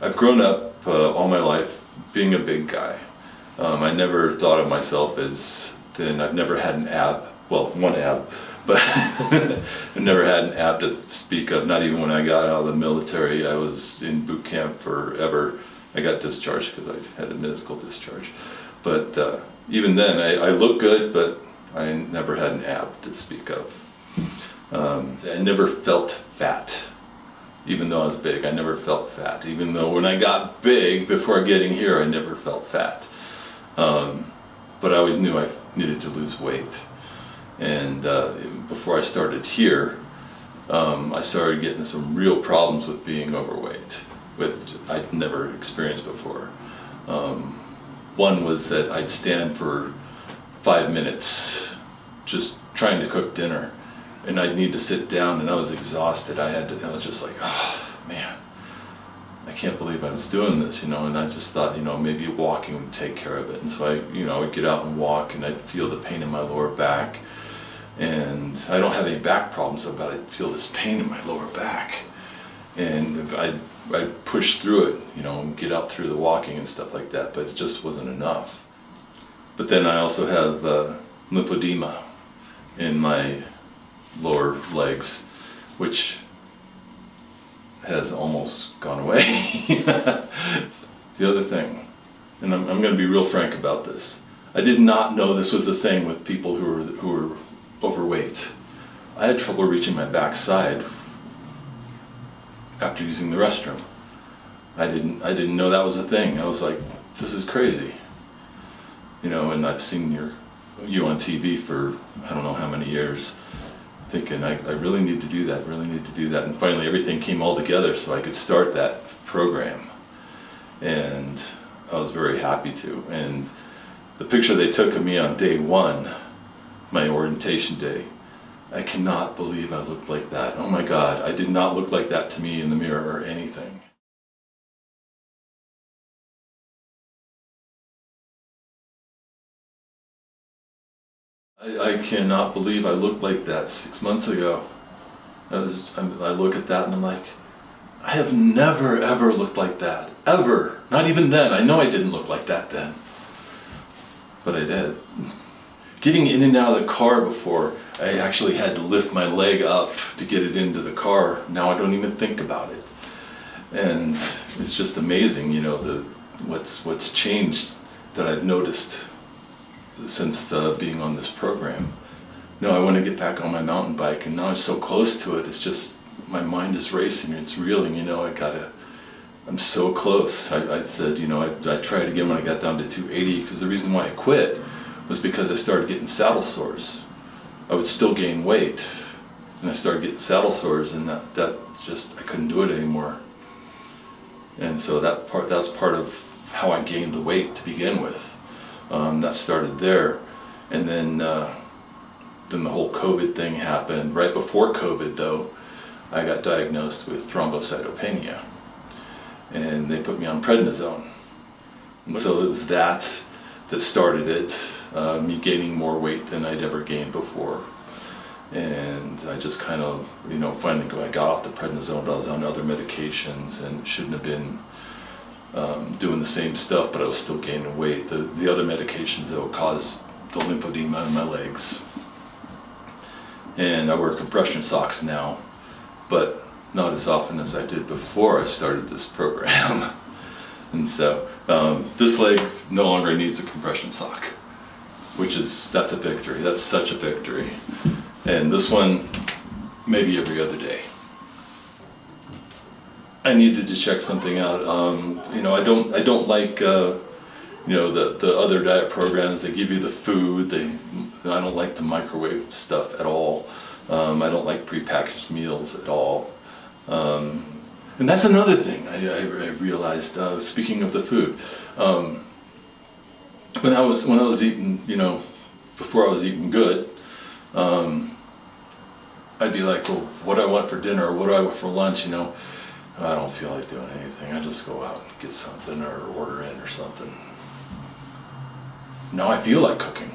I've grown up all my life being a big guy. I never thought of myself as thin. I've never had an ab, well, one ab, but I've never had an ab to speak of, not even when I got out of the military. I was in boot camp forever. I got discharged because I had a medical discharge. But even then, I looked good, but I never had an ab to speak of. I never felt fat. Even though I was big, I never felt fat. Even though when I got big, before getting here, I never felt fat. But I always knew I needed to lose weight. And before I started here, I started getting some real problems with being overweight, which I'd never experienced before. One was that I'd stand for 5 minutes just trying to cook dinner, and I'd need to sit down, and I was exhausted. I was just like, oh man, I can't believe I was doing this, and I just thought, maybe walking would take care of it. And so I would get out and walk, and I'd feel the pain in my lower back. And I don't have any back problems, but I'd feel this pain in my lower back. And I'd push through it, and get out through the walking and stuff like that, but it just wasn't enough. But then I also have lymphedema in my lower legs, which has almost gone away. So, the other thing, and I'm going to be real frank about this, I did not know this was a thing with people who were overweight. I had trouble reaching my backside after using the restroom. I didn't know that was a thing. I was like, this is crazy. And I've seen you on TV for I don't know how many years, thinking I really need to do that, and finally everything came all together so I could start that program, and I was very happy to. And the picture they took of me on day one, my orientation day, I cannot believe I looked like that. Oh my God, I did not look like that to me in the mirror or anything. I cannot believe I looked like that 6 months ago. I look at that and I'm like, I have never ever looked like that, ever. Not even then. I know I didn't look like that then, but I did. Getting in and out of the car before, I actually had to lift my leg up to get it into the car. Now I don't even think about it. And it's just amazing, what's changed that I've noticed since being on this program. I want to get back on my mountain bike, and now I'm so close to it, it's just, my mind is racing, it's reeling, I'm so close. I said, I tried again when I got down to 280, because the reason why I quit was because I started getting saddle sores. I would still gain weight, and I started getting saddle sores, and that just, I couldn't do it anymore. And so that's part of how I gained the weight to begin with. That started there, and then the whole COVID thing happened. Right before COVID, though, I got diagnosed with thrombocytopenia, and they put me on prednisone. And so it was that started it, me gaining more weight than I'd ever gained before. And I just kind of, finally I got off the prednisone, but I was on other medications and shouldn't have been doing the same stuff, but I was still gaining weight. The other medications that would cause the lymphedema in my legs. And I wear compression socks now, but not as often as I did before I started this program. And so this leg no longer needs a compression sock, that's a victory. That's such a victory. And this one, maybe every other day. I needed to check something out. I don't like the other diet programs. They give you the food. I don't like the microwave stuff at all. I don't like prepackaged meals at all. And that's another thing I realized. Speaking of the food, when I was eating, before I was eating good, I'd be like, well, what do I want for dinner, or what do I want for lunch? I don't feel like doing anything. I just go out and get something or order in or something. Now I feel like cooking.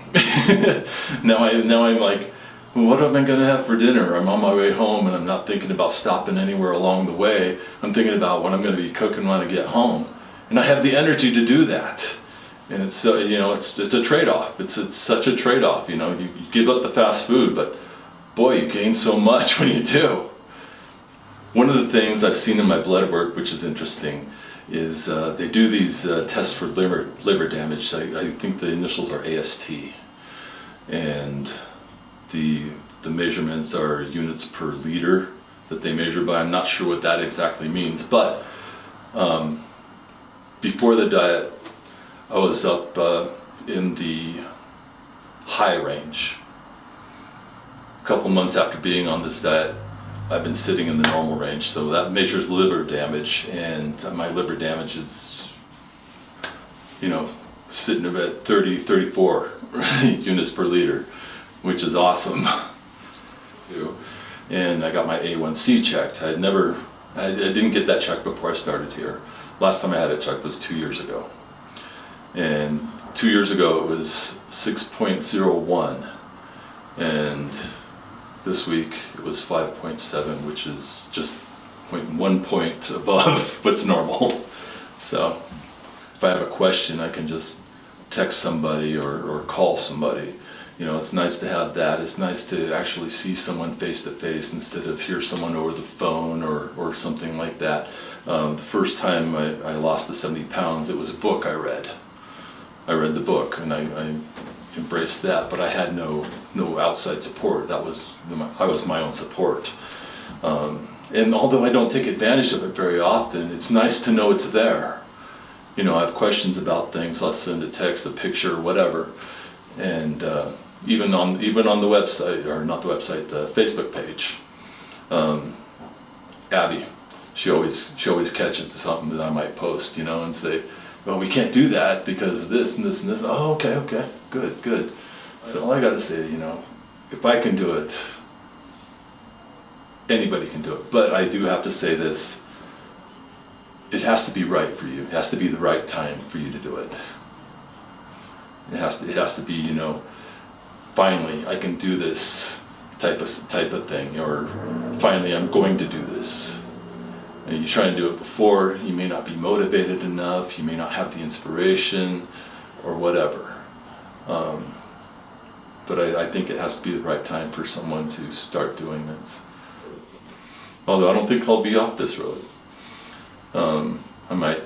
Now I'm like, well, what am I going to have for dinner? I'm on my way home and I'm not thinking about stopping anywhere along the way. I'm thinking about what I'm going to be cooking when I get home. And I have the energy to do that. And it's, it's a trade-off. It's such a trade-off, you give up the fast food, but boy, you gain so much when you do. One of the things I've seen in my blood work, which is interesting, is they do these tests for liver damage. I think the initials are AST. And the measurements are units per liter that they measure by. I'm not sure what that exactly means, but before the diet, I was up in the high range. A couple months after being on this diet, I've been sitting in the normal range, so that measures liver damage, and my liver damage is, sitting at 34 units per liter, which is awesome. And I got my A1C checked. I didn't get that checked before I started here. Last time I had it checked was 2 years ago. And 2 years ago it was 6.01. And this week it was 5.7, which is just 1 point above what's normal. So if I have a question, I can just text somebody or call somebody. It's nice to have that. It's nice to actually see someone face to face instead of hear someone over the phone or something like that. The first time I lost the 70 pounds, it was a book I read. I read the book and I embraced that, but I had no outside support. I was my own support. And although I don't take advantage of it very often, it's nice to know it's there. I have questions about things, I'll send a text, a picture, whatever. And even on the website, or not the website, the Facebook page, Abby, she always catches something that I might post, and say, well, we can't do that because of this and this and this. Oh, okay, good. So all I got to say, if I can do it, anybody can do it. But I do have to say this, it has to be right for you. It has to be the right time for you to do it. It has to be, finally I can do this type of thing, or finally I'm going to do this. And you try and do it before, you may not be motivated enough, you may not have the inspiration, or whatever. But I think it has to be the right time for someone to start doing this. Although I don't think I'll be off this road. I might,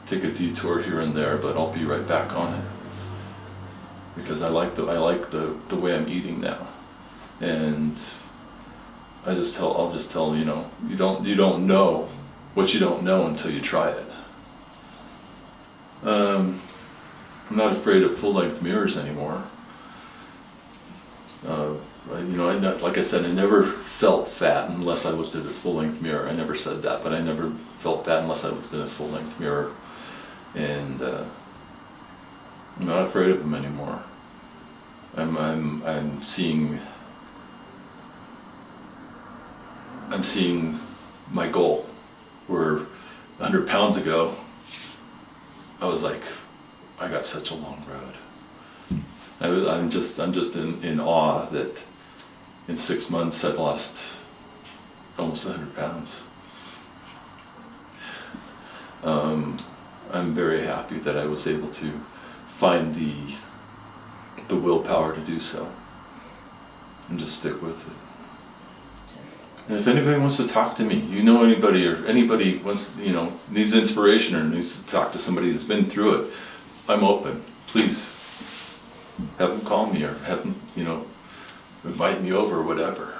take a detour here and there, but I'll be right back on it. Because I like the way I'm eating now. And I'll just tell, you don't know what you don't know until you try it. I'm not afraid of full-length mirrors anymore. Like I said, I never felt fat unless I looked at a full-length mirror. I never said that, but I never felt fat unless I looked at a full-length mirror. And I'm not afraid of them anymore. I'm seeing my goal. Where 100 pounds ago, I was like, I got such a long road. I'm just in awe that in 6 months I've lost almost 100 pounds. I'm very happy that I was able to find the willpower to do so and just stick with it. And if anybody wants to talk to me, anybody, or anybody wants, needs inspiration or needs to talk to somebody who's been through it, I'm open. Please have them call me or have them, invite me over or whatever.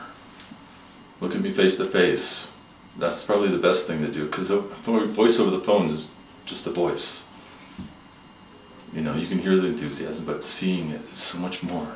Look at me face to face. That's probably the best thing to do, because a voice over the phone is just a voice. You can hear the enthusiasm, but seeing it is so much more.